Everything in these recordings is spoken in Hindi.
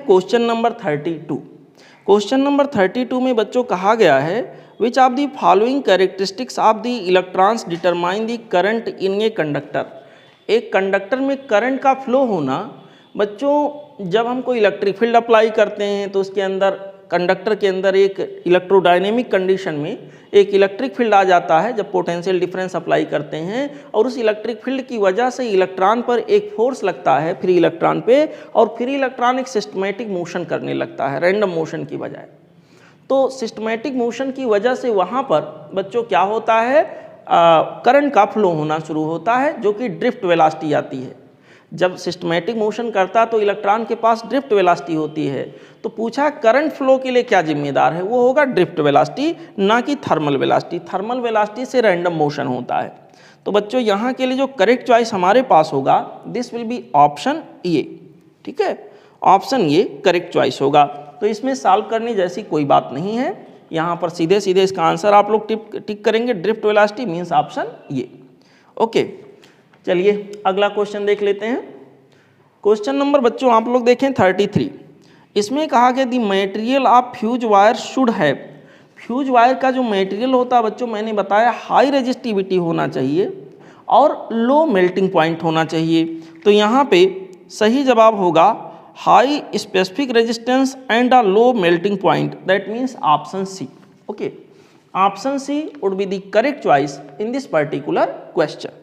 Question number 32। क्वेश्चन नंबर 32 में बच्चों कहा गया है which of the following characteristics of the electrons determine the current in a conductor. एक कंडक्टर में करंट का फ्लो होना। बच्चों जब हम कोई इलेक्ट्रिक फील्ड अप्लाई करते हैं तो उसके अंदर कंडक्टर के अंदर एक इलेक्ट्रोडायनेमिक कंडीशन में एक इलेक्ट्रिक फील्ड आ जाता है जब पोटेंशियल डिफरेंस अप्लाई करते हैं, और उस इलेक्ट्रिक फील्ड की वजह से इलेक्ट्रॉन पर एक फोर्स लगता है फ्री इलेक्ट्रॉन पे, और फ्री इलेक्ट्रॉन एक सिस्टमेटिक मोशन करने लगता है रैंडम मोशन की बजाय। तो सिस्टमेटिक मोशन की वजह से वहाँ पर बच्चों क्या होता है, करंट का फ्लो होना शुरू होता है जो कि ड्रिफ्ट वेलोसिटी आती है। जब सिस्टमेटिक मोशन करता है तो इलेक्ट्रॉन के पास ड्रिफ्ट वेलोसिटी होती है। तो पूछा करंट फ्लो के लिए क्या जिम्मेदार है, वो होगा ड्रिफ्ट वेलोसिटी, ना कि थर्मल वेलोसिटी। थर्मल वेलोसिटी से रैंडम मोशन होता है। तो बच्चों यहाँ के लिए जो करेक्ट चॉइस हमारे पास होगा दिस विल बी ऑप्शन ए। ठीक है, ऑप्शन ए करेक्ट चॉइस होगा। तो इसमें सॉल्व करने जैसी कोई बात नहीं है, यहाँ पर सीधे सीधे इसका आंसर आप लोग टिक करेंगे, drift velocity means option A. Okay, चलिए अगला क्वेश्चन देख लेते हैं। क्वेश्चन नंबर बच्चों आप लोग देखें 33। इसमें कहा गया the material of fuse wire should have. Fuse wire का जो मटेरियल होता है बच्चों मैंने बताया हाई रेजिस्टिविटी होना चाहिए और लो मेल्टिंग पॉइंट होना चाहिए। तो यहाँ पे सही जवाब होगा high specific resistance and a low melting point, that means option C. Okay, option C would be the correct choice in this particular question.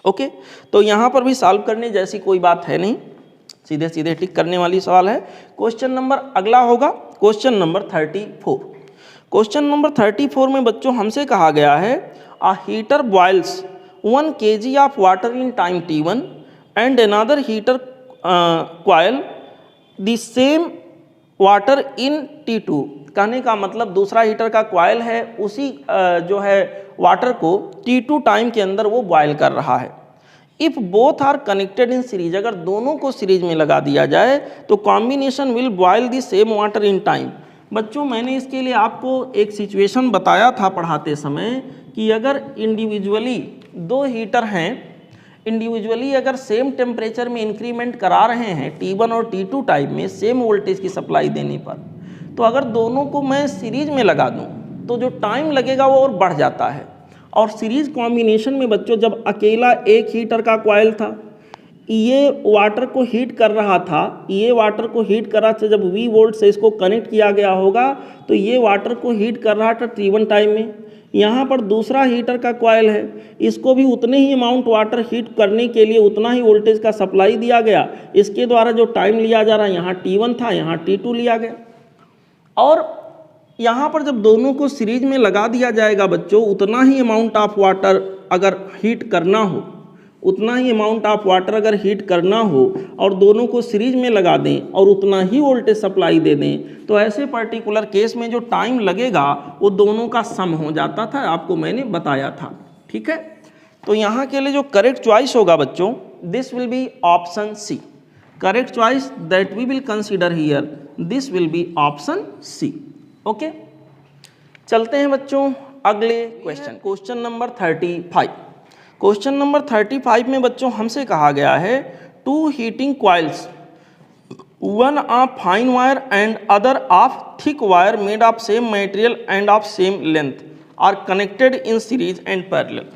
Okay, तो यहाँ पर भी सॉल्व करने जैसी कोई बात है नहीं, सीधे सीधे टिक करने वाली सवाल है। क्वेश्चन नंबर अगला होगा क्वेश्चन नंबर 34। क्वेश्चन नंबर 34 में बच्चों हमसे कहा गया है a heater boils 1 kg of water in time t1 and another heater coil the same water in t2। कहने का मतलब दूसरा हीटर का कॉइल है उसी जो है वाटर को t2 टाइम के अंदर वो बॉयल कर रहा है। If both are connected in series, अगर दोनों को सीरीज में लगा दिया जाए तो combination will boil the same water in time. बच्चों मैंने इसके लिए आपको एक सिचुएशन बताया था पढ़ाते समय कि अगर इंडिविजुअली दो हीटर हैं, इंडिविजुअली अगर सेम टेम्परेचर में इंक्रीमेंट करा रहे हैं T1 और T2 टाइप में सेम वोल्टेज की सप्लाई देने पर, तो अगर दोनों को मैं सीरीज में लगा दूं तो जो टाइम लगेगा वो और बढ़ जाता है। और सीरीज कॉम्बिनेशन में बच्चों जब अकेला एक हीटर का कॉइल था, ये वाटर को हीट कर रहा था, ये वाटर को हीट कर रहा था, जब V वोल्ट से इसको कनेक्ट किया गया होगा तो ये वाटर को हीट कर रहा था T1 टाइम में। यहाँ पर दूसरा हीटर का कॉइल है, इसको भी उतने ही अमाउंट वाटर हीट करने के लिए उतना ही वोल्टेज का सप्लाई दिया गया। इसके द्वारा जो टाइम लिया जा रहा है, यहाँ T1 था, यहाँ T2 लिया गया। और यहाँ पर जब दोनों को सीरीज में लगा दिया जाएगा बच्चों, उतना ही अमाउंट ऑफ वाटर अगर हीट करना हो, उतना ही अमाउंट ऑफ वाटर अगर हीट करना हो और दोनों को सीरीज में लगा दें और उतना ही वोल्टेज सप्लाई दे दें, तो ऐसे पर्टिकुलर केस में जो टाइम लगेगा वो दोनों का सम हो जाता था, आपको मैंने बताया था। ठीक है, तो यहाँ के लिए जो करेक्ट चॉइस होगा बच्चों this will be option C. Correct choice that we will consider here this will be option C. Okay, चलते हैं बच्चों अगले question, question number 35। Question number 35 में बच्चों हमसे कहा गया है two heating coils, one of fine wire and other of thick wire made of same material and of same length are connected in series and parallel.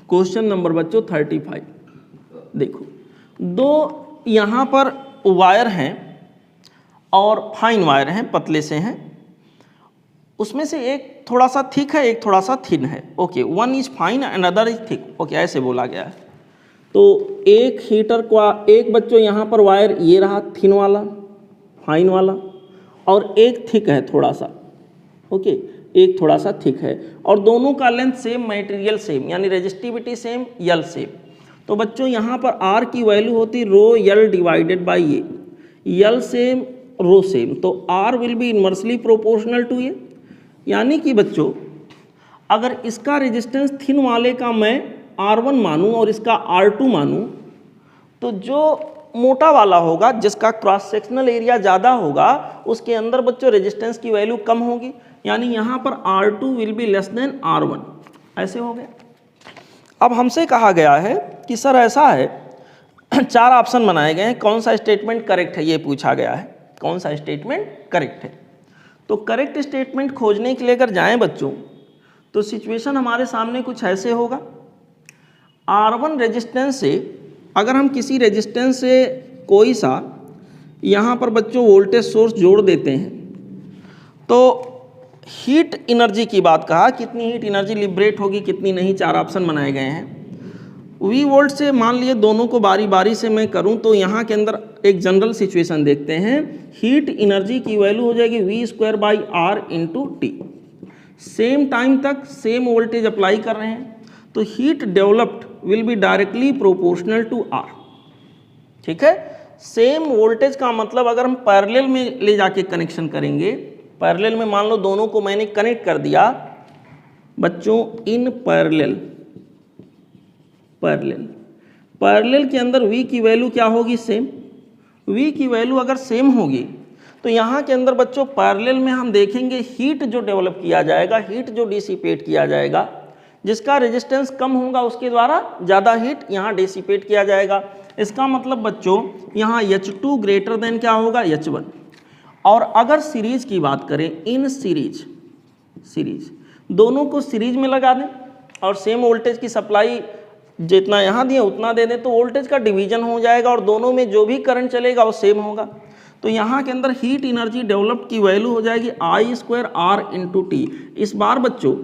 Question number बच्चों 35। देखो, दो यहाँ पर वायर हैं और फाइन वायर हैं, पतले से हैं, उसमें से एक थोड़ा सा थिक है, एक थोड़ा सा थिन है। Okay, one is fine and other is thick. Okay, ऐसे बोला गया है। तो एक हीटर का एक बच्चों यहाँ पर वायर ये रहा थिन वाला, फाइन वाला, और एक थिक है थोड़ा सा। ओके, एक थोड़ा सा थिक है, और दोनों का लेंथ सेम, मटेरियल सेम, यानी रेजिस्टिविटी सेम, यल सेम। तो बच्चों यहाँ पर R की वैल्यू होती rho L divided by A, L same rho same, तो R will be inversely proportional to A. यानी कि बच्चों अगर इसका रेजिस्टेंस थिन वाले का मैं R1 मानूं और इसका R2 मानूं, तो जो मोटा वाला होगा जिसका क्रॉस सेक्शनल एरिया ज़्यादा होगा उसके अंदर बच्चों रेजिस्टेंस की वैल्यू कम होगी, यानी यहाँ पर R2 will be less then R1। ऐसे हो गया। अब हमसे कहा गया है कि सर ऐसा है चार ऑप्शन बनाए गए हैं, कौन सा स्टेटमेंट करेक्ट है ये पूछा गया है, कौन सा स्टेटमेंट करेक्ट है। तो करेक्ट स्टेटमेंट खोजने के लिए अगर जाएं बच्चों तो सिचुएशन हमारे सामने कुछ ऐसे होगा। R1 रेजिस्टेंस से अगर हम किसी रेजिस्टेंस से कोई सा यहाँ पर बच्चों वोल्टेज सोर्स जोड़ देते हैं तो हीट एनर्जी की बात कहा, कितनी हीट एनर्जी लिबरेट होगी कितनी नहीं, चार ऑप्शन बनाए गए हैं। V वोल्ट से मान लिए दोनों को बारी बारी से मैं करूं तो यहाँ के अंदर एक जनरल सिचुएशन देखते हैं। हीट एनर्जी की वैल्यू हो जाएगी V²/R × T। सेम टाइम तक सेम वोल्टेज अप्लाई कर रहे हैं तो heat developed will be directly proportional to R। ठीक है, सेम वोल्टेज का मतलब अगर हम पैरेलल में ले जाके कनेक्शन करेंगे, पैरेलल में मान लो दोनों को मैंने कनेक्ट कर दिया बच्चों इन पैरेलल, पैरेलल के अंदर V की वैल्यू क्या होगी, सेम। V की वैल्यू अगर सेम होगी तो यहाँ के अंदर बच्चों पैरेलल में हम देखेंगे हीट जो डेवलप किया जाएगा, हीट जो डिसिपेट किया जाएगा, जिसका रेजिस्टेंस कम होगा उसके द्वारा ज़्यादा हीट यहाँ डिसिपेट किया जाएगा। इसका मतलब बच्चों यहाँ H2 ग्रेटर देन क्या होगा, H1। और अगर सीरीज की बात करें, इन सीरीज दोनों को सीरीज में लगा दें और सेम वोल्टेज की सप्लाई जितना यहाँ दिए उतना दे दें तो वोल्टेज का डिवीजन हो जाएगा और दोनों में जो भी करंट चलेगा वो सेम होगा। तो यहाँ के अंदर हीट एनर्जी डेवलप्ड की वैल्यू हो जाएगी I²R × T। इस बार बच्चों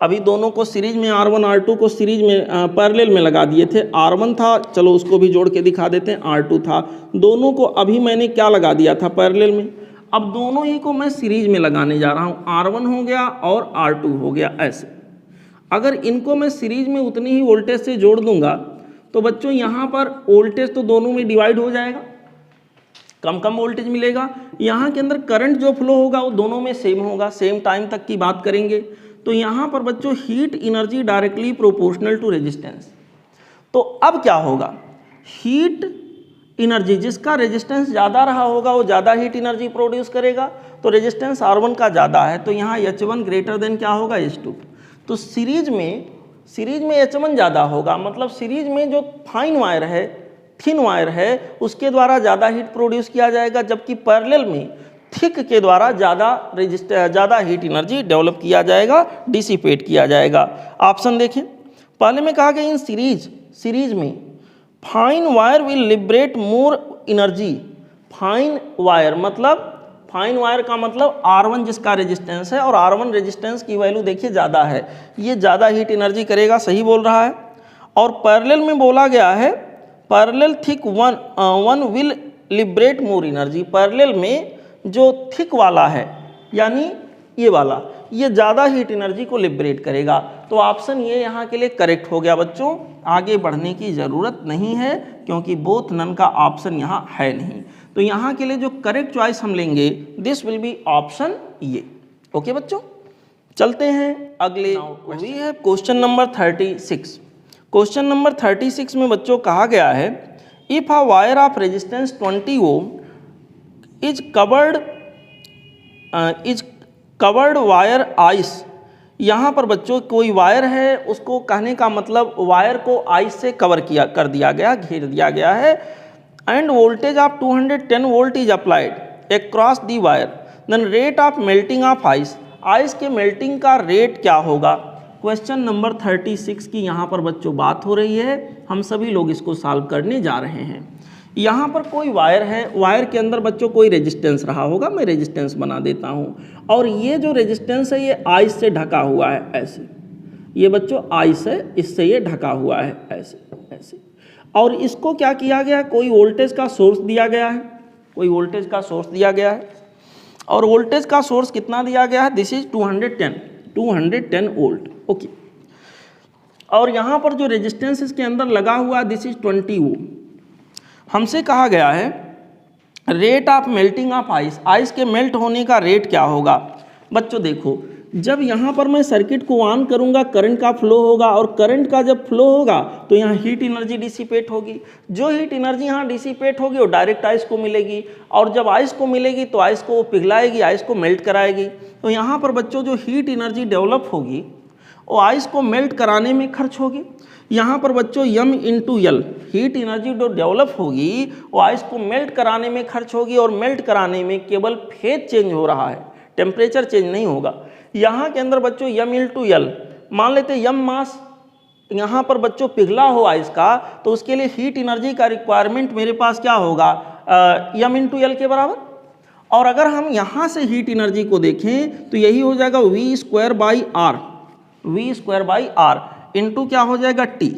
अभी दोनों को सीरीज में R1 R2 को सीरीज में पैरेलल में लगा दिए थे, R1 था, चलो उसको भी जोड़ के दिखा देते हैं, R2 था, दोनों को अभी मैंने क्या लगा दिया था पैरेलल में। अब दोनों ही को मैं सीरीज में लगाने जा रहा हूँ, R1 हो गया और R2 हो गया। ऐसे अगर इनको मैं सीरीज में उतनी ही वोल्टेज से जोड़ दूंगा तो बच्चों यहाँ पर वोल्टेज तो दोनों में डिवाइड हो जाएगा, कम कम वोल्टेज मिलेगा। यहाँ के अंदर करंट जो फ्लो होगा वो दोनों में सेम होगा, सेम टाइम तक की बात करेंगे। तो यहाँ पर बच्चों heat energy directly proportional to resistance. तो अब क्या होगा, हीट एनर्जी जिसका रेजिस्टेंस ज़्यादा रहा होगा वो ज़्यादा हीट एनर्जी प्रोड्यूस करेगा। तो रेजिस्टेंस R1 का ज़्यादा है तो यहाँ H1 ग्रेटर देन क्या होगा, H2। तो सीरीज में H1 ज़्यादा होगा, मतलब सीरीज में जो फाइन वायर है, थिन वायर है, उसके द्वारा ज़्यादा हीट प्रोड्यूस किया जाएगा, जबकि पैरेलल में थिक के द्वारा ज़्यादा हीट एनर्जी डेवलप किया जाएगा, डिसिपेट किया जाएगा। ऑप्शन देखें, पहले में कहा गया इन सीरीज में fine wire will liberate more energy. Fine wire का मतलब R1 जिसका रेजिस्टेंस है और R1 रेजिस्टेंस की वैल्यू देखिए ज़्यादा है, ये ज़्यादा हीट एनर्जी करेगा, सही बोल रहा है। और पैरेलल में बोला गया है parallel thick one will liberate more energy. Parallel में जो थिक वाला है यानी ये वाला, ये ज़्यादा हीट एनर्जी को लिबरेट करेगा। तो ऑप्शन ये यहाँ के लिए करेक्ट हो गया बच्चों, आगे बढ़ने की ज़रूरत नहीं है क्योंकि बोथ नन का ऑप्शन यहाँ है नहीं। तो यहाँ के लिए जो करेक्ट चॉइस हम लेंगे दिस विल बी ऑप्शन ये। ओके बच्चों, चलते हैं अगले। वी है क्वेश्चन नंबर 36। क्वेश्चन नंबर 36 में बच्चों कहा गया है if a wire of resistance 20 ohm is covered wire ice. यहाँ पर बच्चों कोई वायर है, उसको कहने का मतलब वायर को आइस से कवर कर दिया गया, घेर दिया गया है। And voltage of 210 volt is applied across the wire, then rate of melting of ice. Ice के मेल्टिंग का रेट क्या होगा। क्वेश्चन नंबर 36 की यहाँ पर बच्चों बात हो रही है, हम सभी लोग इसको सॉल्व करने जा रहे हैं। यहाँ पर कोई वायर है, वायर के अंदर बच्चों कोई रेजिस्टेंस रहा होगा, मैं रेजिस्टेंस बना देता हूँ। और ये जो रेजिस्टेंस है ये आइस से ढका हुआ है, ऐसे, ये बच्चों आइस है, इससे ये ढका हुआ है, ऐसे ऐसे। और इसको क्या किया गया, कोई वोल्टेज का सोर्स दिया गया है, कोई वोल्टेज का सोर्स दिया गया है। और वोल्टेज का सोर्स कितना दिया गया है, दिस इज 210 वोल्ट। ओके, और यहाँ पर जो रेजिस्टेंस इसके अंदर लगा हुआ है दिस इज 20 ओम। हमसे कहा गया है rate of melting of ice, ice के मेल्ट होने का रेट क्या होगा। बच्चों देखो, जब यहाँ पर मैं सर्किट को ऑन करूँगा करंट का फ्लो होगा, और करंट का जब फ्लो होगा तो यहाँ हीट एनर्जी डिसिपेट होगी। जो हीट एनर्जी यहाँ डिसिपेट होगी वो डायरेक्ट आइस को मिलेगी, और जब आइस को मिलेगी तो आइस को पिघलाएगी, आइस को मेल्ट कराएगी। तो यहाँ पर बच्चों जो हीट एनर्जी डेवलप होगी वो आइस को मेल्ट कराने में खर्च होगी। यहाँ पर बच्चों m into L heat energy जो डेवलप होगी वो आइस को मेल्ट कराने में खर्च होगी, और मेल्ट कराने में केवल फेज चेंज हो रहा है, टेम्परेचर चेंज नहीं होगा। यहाँ के अंदर बच्चों m इंटू एल, मान लेते हैं m मास यहाँ पर बच्चों पिघला हो आइस का, तो उसके लिए हीट एनर्जी का रिक्वायरमेंट मेरे पास क्या होगा, m इंटू एल के बराबर। और अगर हम यहाँ से हीट एनर्जी को देखें तो यही हो जाएगा v square by R into क्या हो जाएगा t।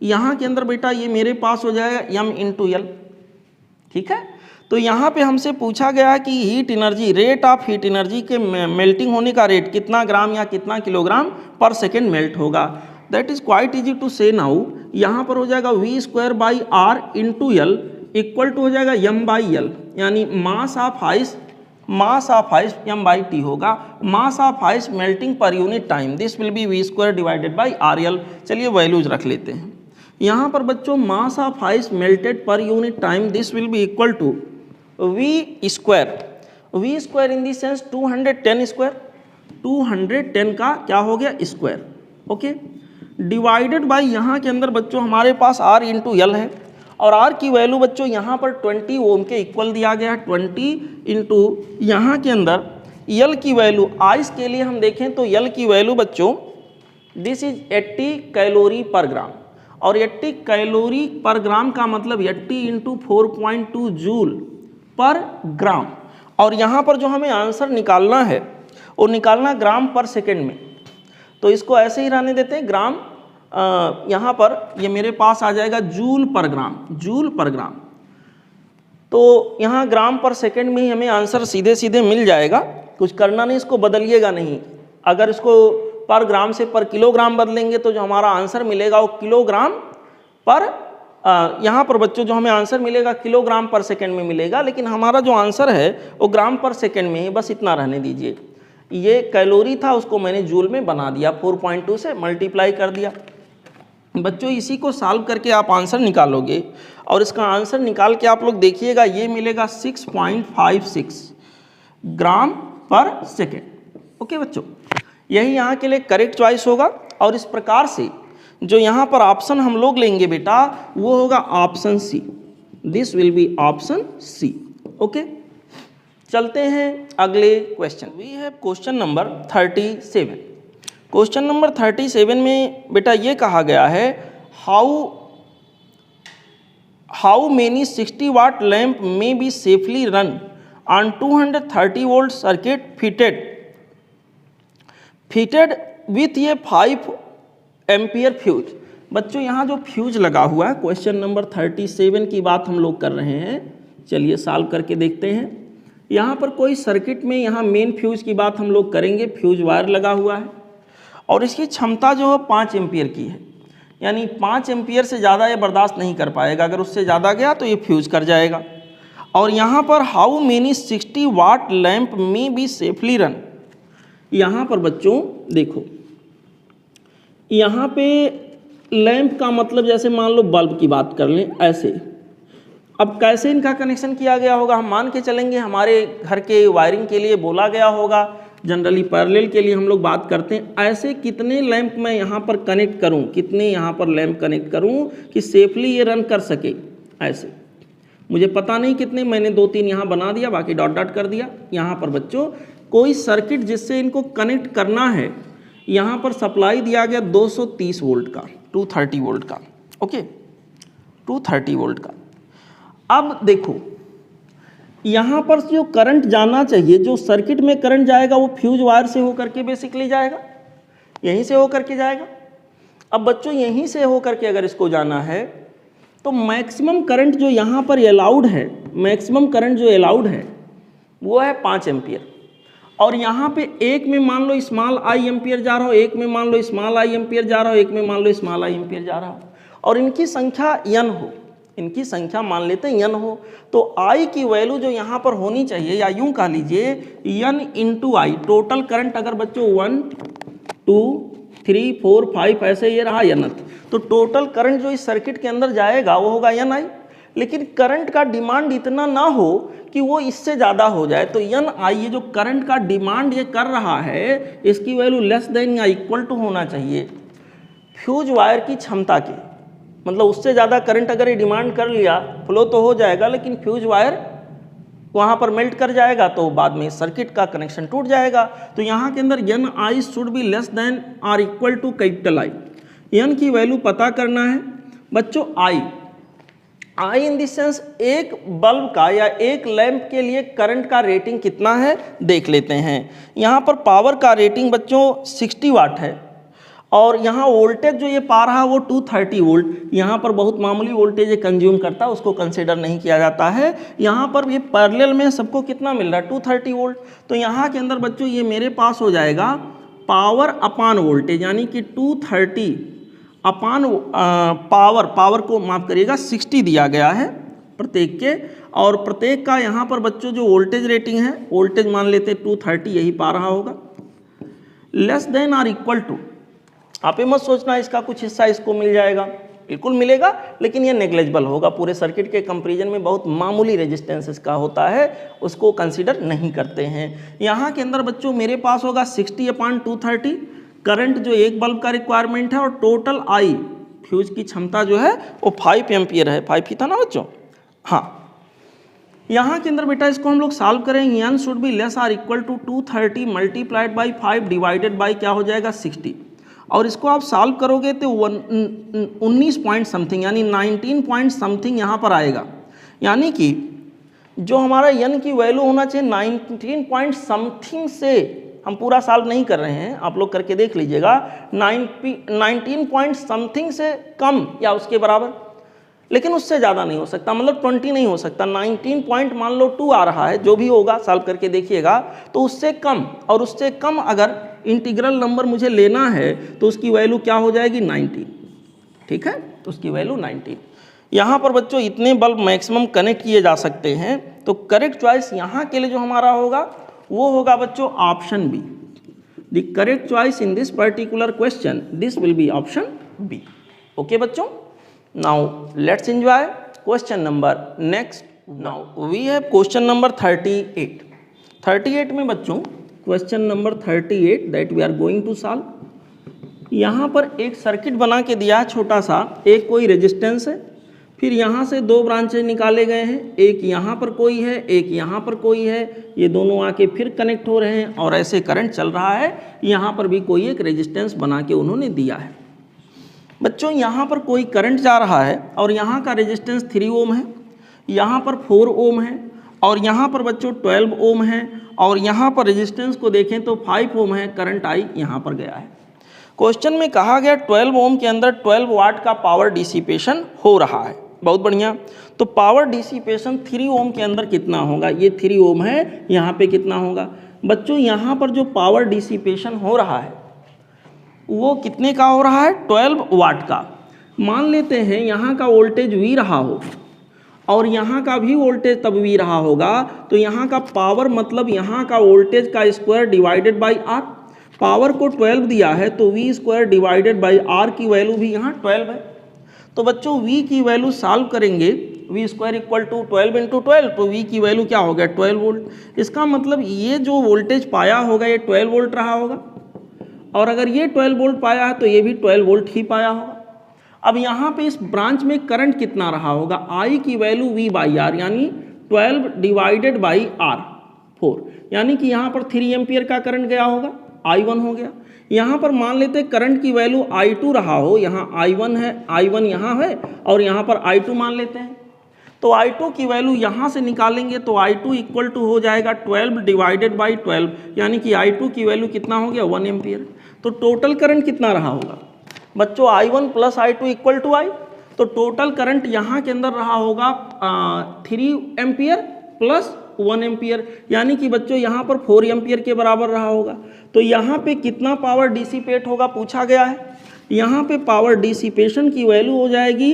यहाँ के अंदर बेटा ये मेरे पास हो जाएगा m इंटू एल, ठीक है। तो यहाँ पे हमसे पूछा गया कि heat energy, rate of heat energy के मेल्टिंग होने का रेट कितना ग्राम या कितना किलोग्राम पर सेकेंड मेल्ट होगा। That is quite easy to say now. यहाँ पर हो जाएगा v square by R into L equal to हो जाएगा m बाई एल, यानी mass of ice m by T होगा, mass of ice melting per unit time, this will be v square divided by are L. चलिए वैल्यूज रख लेते हैं। यहाँ पर बच्चों mass of ice melted per unit time, this will be equal to v square in the sense 210 square, 210 का क्या हो गया स्क्वायर, ओके, डिवाइडेड बाई यहाँ के अंदर बच्चों हमारे पास r इंटू एल है, और r की वैल्यू बच्चों यहाँ पर 20 ओम के इक्वल दिया गया है, 20 इंटू यहाँ के अंदर L की वैल्यू, आइस के लिए हम देखें तो L की वैल्यू बच्चों दिस इज 80 कैलोरी पर ग्राम, और 80 कैलोरी पर ग्राम का मतलब 80 इंटू 4.2 जूल पर ग्राम। और यहाँ पर जो हमें आंसर निकालना है वो निकालना ग्राम पर सेकेंड में, तो इसको ऐसे ही रहने देते हैं ग्राम, यहाँ पर ये मेरे पास आ जाएगा जूल पर ग्राम। तो यहाँ ग्राम पर सेकेंड में ही हमें आंसर सीधे सीधे मिल जाएगा, कुछ करना नहीं, इसको बदलिएगा नहीं। अगर इसको पर ग्राम से पर किलोग्राम बदलेंगे तो जो हमारा आंसर मिलेगा वो किलोग्राम पर, यहाँ पर बच्चों जो हमें आंसर मिलेगा किलोग्राम पर सेकेंड में मिलेगा, लेकिन हमारा जो आंसर है वो ग्राम पर सेकेंड में ही, बस इतना रहने दीजिए। ये कैलोरी था उसको मैंने जूल में बना दिया, 4.2 से मल्टीप्लाई कर दिया। बच्चों इसी को सॉल्व करके आप आंसर निकालोगे, और इसका आंसर निकाल के आप लोग देखिएगा, ये मिलेगा 6.56 ग्राम पर सेकेंड। ओके बच्चों, यही यहाँ के लिए करेक्ट चॉइस होगा। और इस प्रकार से जो यहाँ पर ऑप्शन हम लोग लेंगे बेटा वो होगा option C, this will be option C. Okay, चलते हैं अगले question. We have question number 37। Question number 37 में बेटा ये कहा गया है how many 60 watt lamp may be safely run on 230 volt circuit fitted with a 5 ampere fuse. बच्चों यहाँ जो फ्यूज लगा हुआ है, क्वेश्चन नंबर 37 की बात हम लोग कर रहे हैं, चलिए सॉल्व करके देखते हैं। यहाँ पर कोई सर्किट में यहाँ मेन फ्यूज की बात हम लोग करेंगे, फ्यूज वायर लगा हुआ है और इसकी क्षमता जो है 5 एम्पियर की है, यानी 5 एम्पियर से ज़्यादा ये बर्दाश्त नहीं कर पाएगा, अगर उससे ज़्यादा गया तो ये फ्यूज कर जाएगा। और यहाँ पर how many 60 watt lamp may be safely run, यहाँ पर बच्चों देखो, यहाँ पे लैंप का मतलब जैसे मान लो बल्ब की बात कर लें ऐसे। अब कैसे इनका कनेक्शन किया गया होगा, हम मान के चलेंगे हमारे घर के वायरिंग के लिए बोला गया होगा, जनरली पैरेलल के लिए हम लोग बात करते हैं। ऐसे कितने लैंप मैं यहाँ पर कनेक्ट करूँ, कितने यहाँ पर लैंप कनेक्ट करूँ कि सेफली ये रन कर सके, ऐसे मुझे पता नहीं कितने, मैंने 2-3 यहाँ बना दिया, बाकी डॉट डॉट कर दिया। यहाँ पर बच्चों कोई सर्किट जिससे इनको कनेक्ट करना है, यहाँ पर सप्लाई दिया गया 230 वोल्ट का, 230 वोल्ट का, ओके 230 वोल्ट का। अब देखो यहाँ पर जो करंट जाना चाहिए, जो सर्किट में करंट जाएगा वो फ्यूज वायर से होकर के बेसिकली जाएगा, यहीं से होकर के जाएगा। अब बच्चों यहीं से होकर के अगर इसको जाना है तो मैक्सिमम करंट जो यहाँ पर अलाउड है, मैक्सिमम करंट जो अलाउड है वो है 5 एम्पियर। और यहाँ पे एक में मान लो स्मॉल आई एम्पियर जा रहा हो, एक में मान लो स्मॉल आई एम्पियर जा रहा हो, एक में मान लो स्मॉल आई एम्पियर जा रहा हो, और इनकी संख्या n हो, इनकी संख्या मान लेते हैं n हो, तो I की वैल्यू जो यहाँ पर होनी चाहिए, या यूँ कह लीजिए n इंटू आई, टोटल करंट अगर बच्चों 1 2 3 4 5 ऐसे ये रहा nth, तो टोटल करंट जो इस सर्किट के अंदर जाएगा वो होगा ni। लेकिन करंट का डिमांड इतना ना हो कि वो इससे ज़्यादा हो जाए। तो एन आई, ये जो करंट का डिमांड ये कर रहा है, इसकी वैल्यू लेस देन या इक्वल टू होना चाहिए फ्यूज वायर की क्षमता के। मतलब उससे ज़्यादा करंट अगर ये डिमांड कर लिया, फ्लो तो हो जाएगा लेकिन फ्यूज वायर वहाँ पर मेल्ट कर जाएगा, तो बाद में सर्किट का कनेक्शन टूट जाएगा। तो यहाँ के अंदर N I should be less than or equal to capital I. N की वैल्यू पता करना है बच्चों। आई इन दिस सेंस एक बल्ब का या एक लैंप के लिए करंट का रेटिंग कितना है देख लेते हैं। यहाँ पर पावर का रेटिंग बच्चों 60 वाट है और यहाँ वोल्टेज जो ये पा रहा है वो 230 वोल्ट। यहाँ पर बहुत मामूली वोल्टेज ये कंज्यूम करता है, उसको कंसिडर नहीं किया जाता है। यहाँ पर ये पैरेलल में सबको कितना मिल रहा है 230 वोल्ट। तो यहाँ के अंदर बच्चों ये मेरे पास हो जाएगा पावर अपान वोल्टेज, यानी कि 230 अपान पावर को माफ़ करिएगा 60 दिया गया है प्रत्येक के, और प्रत्येक का यहाँ पर बच्चों जो वोल्टेज रेटिंग है, वोल्टेज मान लेते 230 यही पा रहा होगा, less than or equal to. आप ये मत सोचना इसका कुछ हिस्सा इसको मिल जाएगा, बिल्कुल मिलेगा, लेकिन ये नेग्लेजिबल होगा। पूरे सर्किट के कंपैरिजन में बहुत मामूली रेजिस्टेंस इसका होता है, उसको कंसीडर नहीं करते हैं। यहाँ के अंदर बच्चों मेरे पास होगा 60/230 करंट जो एक बल्ब का रिक्वायरमेंट है, और टोटल आई फ्यूज की क्षमता जो है वो 5 एम्पियर है। 5 ही था ना बच्चों? हाँ, यहाँ के अंदर बेटा इसको हम लोग सॉल्व करेंगे। N should be less or equal to 230 multiplied by 5 divided by क्या हो जाएगा 60, और इसको आप सॉल्व करोगे तो 19 पॉइंट समथिंग यानी 19 पॉइंट समथिंग यहाँ पर आएगा। यानी कि जो हमारा एन की वैल्यू होना चाहिए 19 पॉइंट समथिंग से, हम पूरा सॉल्व नहीं कर रहे हैं, आप लोग करके देख लीजिएगा, 19 पॉइंट समथिंग से कम या उसके बराबर, लेकिन उससे ज़्यादा नहीं हो सकता, मतलब 20 नहीं हो सकता। 19 पॉइंट मान लो 2 आ रहा है, जो भी होगा सॉल्व करके देखिएगा, तो उससे कम, और उससे कम अगर इंटीग्रल नंबर मुझे लेना है तो उसकी वैल्यू क्या हो जाएगी 19। ठीक है, तो उसकी वैल्यू 19। यहाँ पर बच्चों इतने बल्ब मैक्सिमम कनेक्ट किए जा सकते हैं, तो करेक्ट चॉइस यहाँ के लिए जो हमारा होगा वो होगा बच्चों option B. The correct choice in this particular question, this will be option B. Okay बच्चों, now let's enjoy question number next. Now we have question number 38। 38 में बच्चों question number 38 that we are going to solve. यहाँ पर एक सर्किट बना के दिया है छोटा सा, एक कोई रेजिस्टेंस है, फिर यहाँ से 2 ब्रांचेज निकाले गए हैं, एक यहाँ पर कोई है, एक यहाँ पर कोई है, ये दोनों आके फिर कनेक्ट हो रहे हैं और ऐसे करंट चल रहा है। यहाँ पर भी कोई एक रेजिस्टेंस बना के उन्होंने दिया है। बच्चों यहाँ पर कोई करंट जा रहा है और यहाँ का रेजिस्टेंस 3 ओम है, यहाँ पर 4 ओम है, और यहाँ पर बच्चों 12 ओम है, और यहाँ पर रेजिस्टेंस को देखें तो 5 ओम है। करंट आई यहाँ पर गया है। क्वेश्चन में कहा गया 12 ओम के अंदर 12 वाट का पावर डिसिपेशन हो रहा है। बहुत बढ़िया, तो पावर डिसिपेशन 3 ओम के अंदर कितना होगा? ये 3 ओम है, यहाँ पे कितना होगा बच्चों? यहाँ पर जो पावर डिसिपेशन हो रहा है वो कितने का हो रहा है? 12 वाट का। मान लेते हैं यहाँ का वोल्टेज V रहा हो और यहाँ का भी वोल्टेज तब V रहा होगा, तो यहाँ का पावर मतलब यहाँ का वोल्टेज का square divided by R। Power को 12 दिया है तो V square divided by R की वैल्यू भी यहाँ 12 है। तो बच्चों V की वैल्यू सॉल्व करेंगे, V square equal to 12 into 12, तो V की वैल्यू क्या हो गया 12 वोल्ट। इसका मतलब ये जो वोल्टेज पाया होगा ये 12 वोल्ट रहा होगा, और अगर ये 12 वोल्ट पाया है तो ये भी 12 वोल्ट ही पाया होगा। अब यहाँ पे इस ब्रांच में करंट कितना रहा होगा? I की वैल्यू V बाई R, यानी 12 डिवाइडेड बाई R 4, यानी कि यहाँ पर 3 एम्पियर का करंट गया होगा, I1 हो गया। यहाँ पर मान लेते करंट की वैल्यू I2 रहा हो, यहाँ I1 है, I1 यहाँ है, और यहाँ पर I2 मान लेते हैं। तो I2 की वैल्यू यहाँ से निकालेंगे तो I2 इक्वल टू हो जाएगा 12 डिवाइडेड बाई 12, यानी कि I2 की वैल्यू कितना हो गया 1 एम्पियर। तो टोटल करंट कितना रहा होगा बच्चों? I1 plus I2 equal to I। तो टोटल करंट यहाँ के अंदर रहा होगा 3 एम्पियर प्लस 1 एम्पियर, यानी कि बच्चों यहाँ पर 4 एम्पियर के बराबर रहा होगा। तो यहाँ पे कितना पावर डिसिपेट होगा पूछा गया है। यहाँ पे पावर डिसिपेशन की वैल्यू हो जाएगी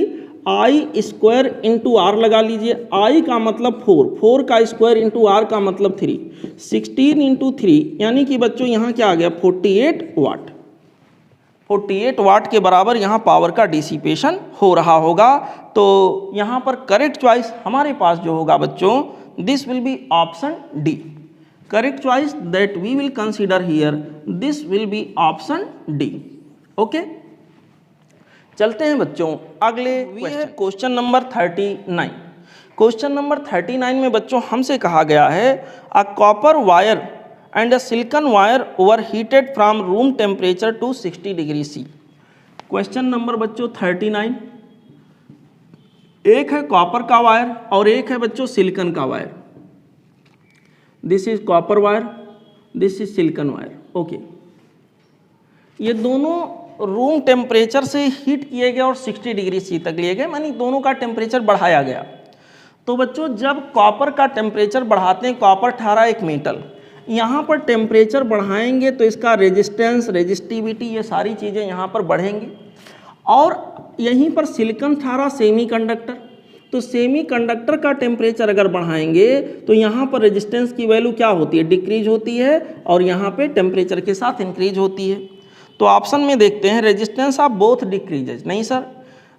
I स्क्वायर इंटू R लगा लीजिए। I का मतलब 4 का स्क्वायर इंटू R का मतलब 3, 16 इंटू 3, यानी कि बच्चों यहाँ क्या आ गया 48 वाट। 48 वाट के बराबर यहाँ पावर का डिसिपेशन हो रहा होगा। तो यहाँ पर करेक्ट चॉइस हमारे पास जो होगा बच्चों, this will be option D. Correct choice that we will consider here, this will be option D. Okay, चलते हैं बच्चों अगले क्वेश्चन नंबर 39। क्वेश्चन नंबर 39 में बच्चों हमसे कहा गया है a copper wire and a silicon wire over heated from room temperature to 60 degree C. Question number बच्चों 39, एक है कॉपर का वायर और एक है बच्चों सिलिकॉन का wire. This is copper wire, this is silicon wire. Okay, ये दोनों रूम टेम्परेचर से हीट किए गए और 60 डिग्री सी तक लिए गए, यानी दोनों का टेम्परेचर बढ़ाया गया। तो बच्चों जब कॉपर का टेम्परेचर बढ़ाते हैं, कॉपर ठहरा एक मेटल, यहाँ पर टेम्परेचर बढ़ाएंगे तो इसका रेजिस्टेंस, रेजिस्टिविटी, ये सारी चीज़ें यहाँ पर बढ़ेंगी। और यहीं पर सिलिकॉन ठहरा सेमीकंडक्टर, तो सेमीकंडक्टर का टेम्परेचर अगर बढ़ाएंगे तो यहाँ पर रेजिस्टेंस की वैल्यू क्या होती है, डिक्रीज होती है, और यहाँ पे टेम्परेचर के साथ इंक्रीज होती है। तो ऑप्शन में देखते हैं रेजिस्टेंस ऑफ बोथ डिक्रीजेज, नहीं sir.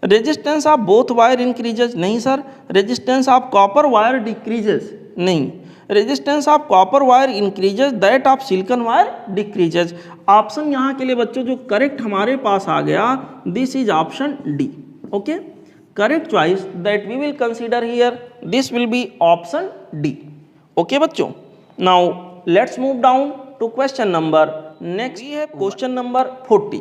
Resistance of both wire increases, नहीं sir. Resistance of copper wire decreases, नहीं। Resistance of copper wire increases, that of silicon wire decreases. Option यहाँ के लिए बच्चों जो करेक्ट हमारे पास आ गया, this is option D. Okay, correct choice that we will consider here, this will be option D. Okay बच्चों, now let's move down to question number next है क्वेश्चन नंबर 40।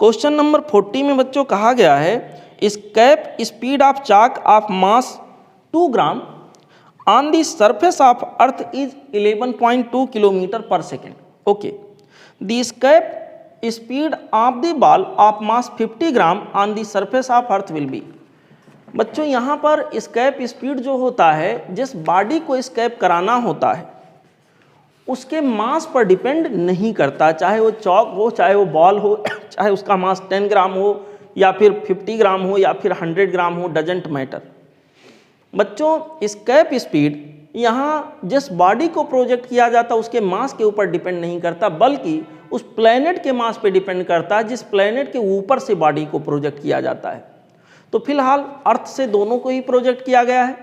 क्वेश्चन नंबर 40 में बच्चों कहा गया है escape speed of chalk of mass 2 gram on the surface of earth is 11.2 kilometre per second. Okay, the escape speed of the ball of mass 50 gram on the surface of earth will be. बच्चों यहाँ पर स्केप स्पीड जो होता है, जिस बॉडी को स्केप कराना होता है उसके मास पर डिपेंड नहीं करता, चाहे वो चौक हो, चाहे वो बॉल हो, चाहे उसका मास 10 ग्राम हो या फिर 50 ग्राम हो या फिर 100 ग्राम हो, डजेंट मैटर। बच्चों स्केप स्पीड यहाँ जिस बॉडी को प्रोजेक्ट किया जाता है उसके मास के ऊपर डिपेंड नहीं करता, बल्कि उस प्लैनेट के मास पे डिपेंड करता है जिस प्लैनेट के ऊपर से बॉडी को प्रोजेक्ट किया जाता है। तो फिलहाल अर्थ से दोनों को ही प्रोजेक्ट किया गया है।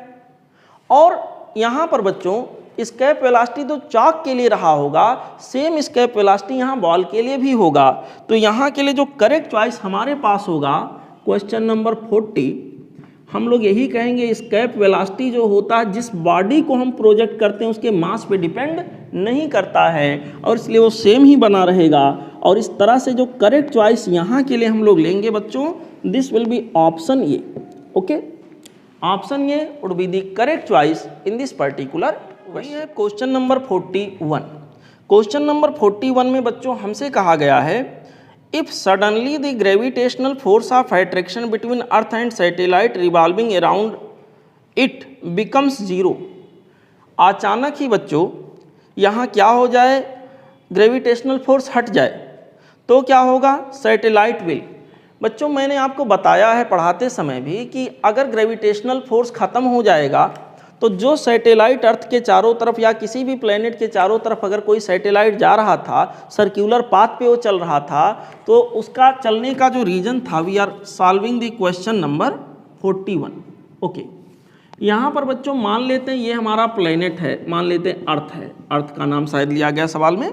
और यहाँ पर बच्चों स्केप वेलोसिटी तो चाक के लिए रहा होगा, सेम स्केप वेलोसिटी यहाँ बॉल के लिए भी होगा। तो यहाँ के लिए जो करेक्ट चॉइस हमारे पास होगा क्वेश्चन नंबर 40, हम लोग यही कहेंगे स्केप वेलोसिटी जो होता है जिस बॉडी को हम प्रोजेक्ट करते हैं उसके मास पे डिपेंड नहीं करता है, और इसलिए वो सेम ही बना रहेगा। और इस तरह से जो करेक्ट चॉइस यहाँ के लिए हम लोग लेंगे बच्चों, this will be option A. Okay, option A would be the correct choice in this particular. वही है क्वेश्चन नंबर 41। क्वेश्चन नंबर 41 में बच्चों हमसे कहा गया है if suddenly the gravitational force of attraction between earth and satellite revolving around it becomes zero. अचानक ही बच्चों यहाँ क्या हो जाए, ग्रेविटेशनल फोर्स हट जाए तो क्या होगा, सैटेलाइट विल। बच्चों मैंने आपको बताया है पढ़ाते समय भी कि अगर ग्रेविटेशनल फोर्स ख़त्म हो जाएगा तो जो सैटेलाइट अर्थ के चारों तरफ या किसी भी प्लेनेट के चारों तरफ अगर कोई सैटेलाइट जा रहा था, सर्कुलर पाथ पे वो चल रहा था, तो उसका चलने का जो रीजन था, we are solving the question number 41। Okay, यहाँ पर बच्चों मान लेते हैं ये हमारा प्लेनेट है, मान लेते हैं अर्थ है, अर्थ का नाम शायद लिया गया सवाल में।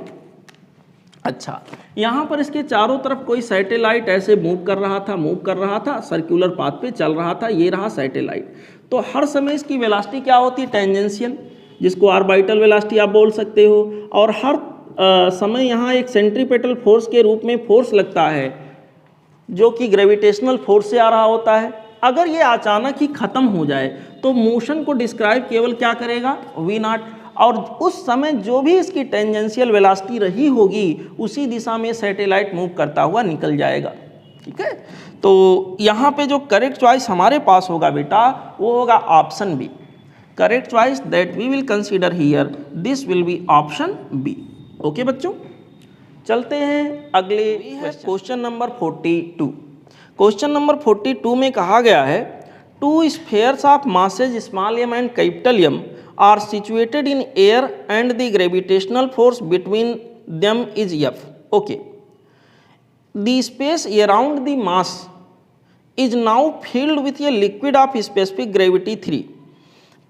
अच्छा, यहाँ पर इसके चारों तरफ कोई सैटेलाइट ऐसे मूव कर रहा था, सर्कुलर पाथ पे चल रहा था, ये रहा सैटेलाइट। तो हर समय इसकी वेलोसिटी क्या होती है, टेंजेंशियल, जिसको ऑर्बिटल वेलोसिटी आप बोल सकते हो। और हर समय यहाँ एक सेंट्रीपेटल फोर्स के रूप में फोर्स लगता है जो कि ग्रेविटेशनल फोर्स से आ रहा होता है। अगर ये अचानक ही खत्म हो जाए तो मोशन को डिस्क्राइब केवल क्या करेगा, वी नॉट, और उस समय जो भी इसकी टेंजेंशियल वेलोसिटी रही होगी उसी दिशा में सैटेलाइट मूव करता हुआ निकल जाएगा। ठीक है, तो यहाँ पे जो करेक्ट चॉइस हमारे पास होगा बेटा वो होगा option B. Correct choice that we will consider here, this will be option B. Okay बच्चों, चलते हैं अगले क्वेश्चन नंबर 42। क्वेश्चन नंबर 42 में कहा गया है two spheres of masses small m and capital M are situated in air and the gravitational force between them is F. Okay, the space around the mass is now filled with a liquid of specific gravity 3।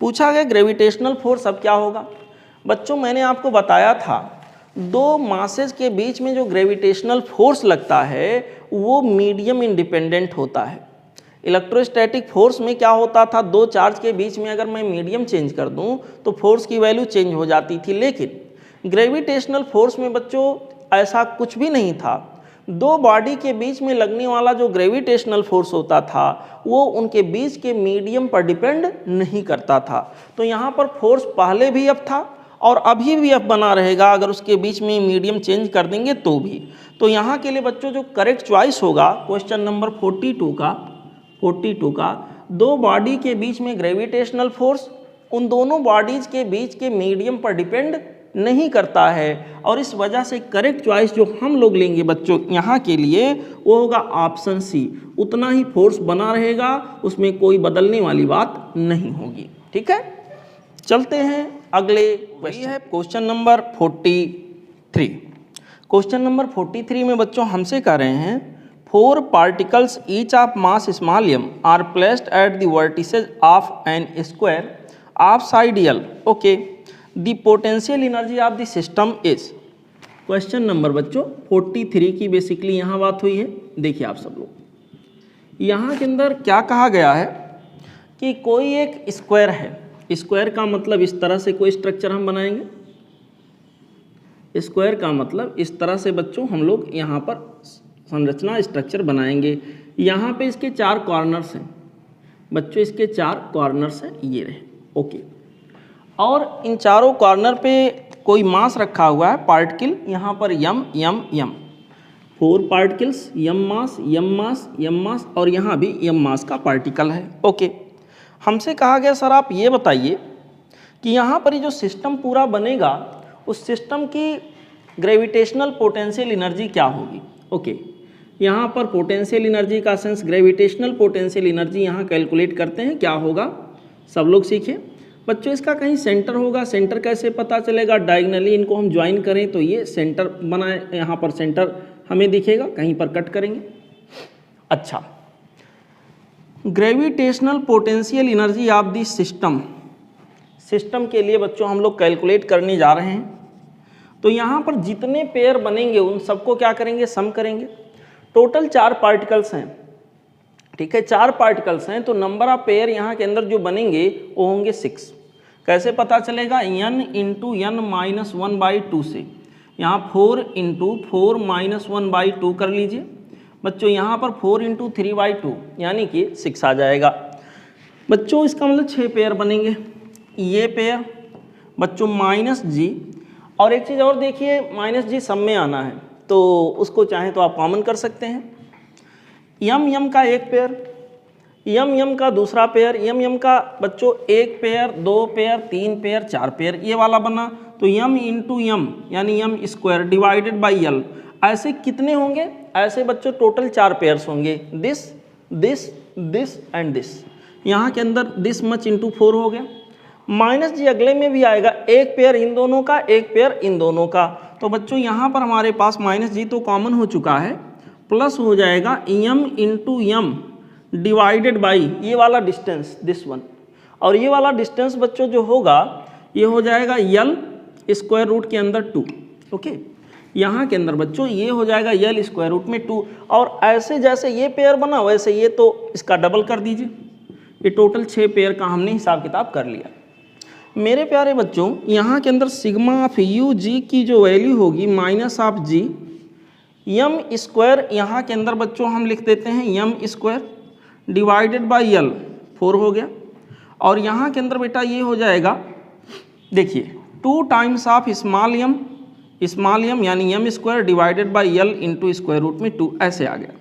पूछा गया ग्रेविटेशनल फोर्स अब क्या होगा। बच्चों मैंने आपको बताया था दो मासेस के बीच में जो ग्रेविटेशनल फोर्स लगता है वो मीडियम इंडिपेंडेंट होता है। इलेक्ट्रोस्टैटिक फोर्स में क्या होता था, दो चार्ज के बीच में अगर मैं मीडियम चेंज कर दूं तो फोर्स की वैल्यू चेंज हो जाती थी, लेकिन ग्रेविटेशनल फोर्स में बच्चों ऐसा कुछ भी नहीं था। दो बॉडी के बीच में लगने वाला जो ग्रेविटेशनल फोर्स होता था वो उनके बीच के मीडियम पर डिपेंड नहीं करता था। तो यहाँ पर फोर्स पहले भी अब था और अभी भी अब बना रहेगा, अगर उसके बीच में मीडियम चेंज कर देंगे तो भी। तो यहाँ के लिए बच्चों जो करेक्ट चॉइस होगा क्वेश्चन नंबर 42 का दो बॉडी के बीच में ग्रेविटेशनल फोर्स उन दोनों बॉडीज के बीच के मीडियम पर डिपेंड नहीं करता है, और इस वजह से करेक्ट चॉइस जो हम लोग लेंगे बच्चों यहाँ के लिए वो होगा ऑप्शन सी। उतना ही फोर्स बना रहेगा, उसमें कोई बदलने वाली बात नहीं होगी। ठीक है, चलते हैं अगले क्वेश्चन है क्वेश्चन नंबर 43। क्वेश्चन नंबर 43 में बच्चों हमसे कह रहे हैं 4 particles each of mass small m are placed at the vertices of an square of side L. Okay, the potential energy of the system is। Question number बच्चों 43 की बेसिकली यहाँ बात हुई है। देखिए आप सब लोग यहाँ के अंदर क्या कहा गया है कि कोई एक स्क्वायर है। स्क्वायर का मतलब इस तरह से कोई स्ट्रक्चर हम बनाएंगे। स्क्वायर का मतलब इस तरह से बच्चों हम लोग यहाँ पर संरचना स्ट्रक्चर बनाएंगे। यहाँ पे इसके 4 कॉर्नर्स हैं बच्चों, इसके 4 कॉर्नर्स हैं, ये रहे। ओके, और इन चारों कॉर्नर पे कोई मास रखा हुआ है पार्टिकल, यहाँ पर यम यम यम 4 पार्टिकल्स, यम मास यम मास यम मास, और यहाँ भी यम मास का पार्टिकल है। ओके, हमसे कहा गया सर आप ये बताइए कि यहाँ पर ये जो सिस्टम पूरा बनेगा उस सिस्टम की ग्रेविटेशनल पोटेंशियल एनर्जी क्या होगी। ओके, यहाँ पर पोटेंशियल एनर्जी का सेंस ग्रेविटेशनल पोटेंशियल एनर्जी यहाँ कैलकुलेट करते हैं, क्या होगा सब लोग सीखें बच्चों। इसका कहीं सेंटर होगा, सेंटर कैसे पता चलेगा, डायगनली इनको हम ज्वाइन करें तो ये सेंटर बनाए, यहाँ पर सेंटर हमें दिखेगा, कहीं पर कट करेंगे। अच्छा, gravitational potential energy of the system, system के लिए बच्चों हम लोग कैलकुलेट करने जा रहे हैं। तो यहाँ पर जितने पेयर बनेंगे उन सबको क्या करेंगे, सम करेंगे। टोटल 4 पार्टिकल्स हैं, ठीक है, 4 पार्टिकल्स हैं, तो नंबर ऑफ पेयर यहाँ के अंदर जो बनेंगे वो होंगे 6। कैसे पता चलेगा, n इंटू n माइनस 1/2 से, यहाँ 4 इंटू 4 माइनस 1/2 कर लीजिए बच्चों। यहाँ पर 4 इंटू 3/2 यानी कि 6 आ जाएगा बच्चों। इसका मतलब 6 पेयर बनेंगे। ये पेयर बच्चों माइनस जी, और एक चीज़ और देखिए, माइनस जी सब में आना है तो उसको चाहें तो आप कॉमन कर सकते हैं। यम यम का एक पेयर, यम यम का दूसरा पेयर, यम यम का बच्चों 1 पेयर 2 पेयर 3 पेयर 4 पेयर, ये वाला बना। तो यम इंटू यम यानी यम स्क्वायर डिवाइडेड बाई यल, ऐसे कितने होंगे, ऐसे बच्चों टोटल 4 पेयर्स होंगे, this this this and this. यहाँ के अंदर दिस मच इंटू 4 हो गया। माइनस जी अगले में भी आएगा, एक पेयर इन दोनों का, एक पेयर इन दोनों का। तो बच्चों यहाँ पर हमारे पास माइनस जी तो कॉमन हो चुका है, प्लस हो जाएगा M into Yama divided by ये वाला डिस्टेंस दिस वन, और ये वाला डिस्टेंस बच्चों जो होगा ये हो जाएगा यल स्क्वायर रूट के अंदर 2। ओके, यहाँ के अंदर बच्चों ये हो जाएगा यल स्क्वायर रूट में 2, और ऐसे जैसे ये पेयर बना वैसे ये तो इसका डबल कर दीजिए। ये टोटल 6 पेयर का हमने हिसाब किताब कर लिया। मेरे प्यारे बच्चों यहाँ के अंदर सिग्मा ऑफ यू जी की जो वैल्यू होगी minus of G m square, यहाँ के अंदर बच्चों हम लिख देते हैं m square divided by L 4 हो गया, और यहाँ के अंदर बेटा ये हो जाएगा देखिए 2 टाइम्स ऑफ स्मॉल यम यानी m square divided by L into square root में 2, ऐसे आ गया।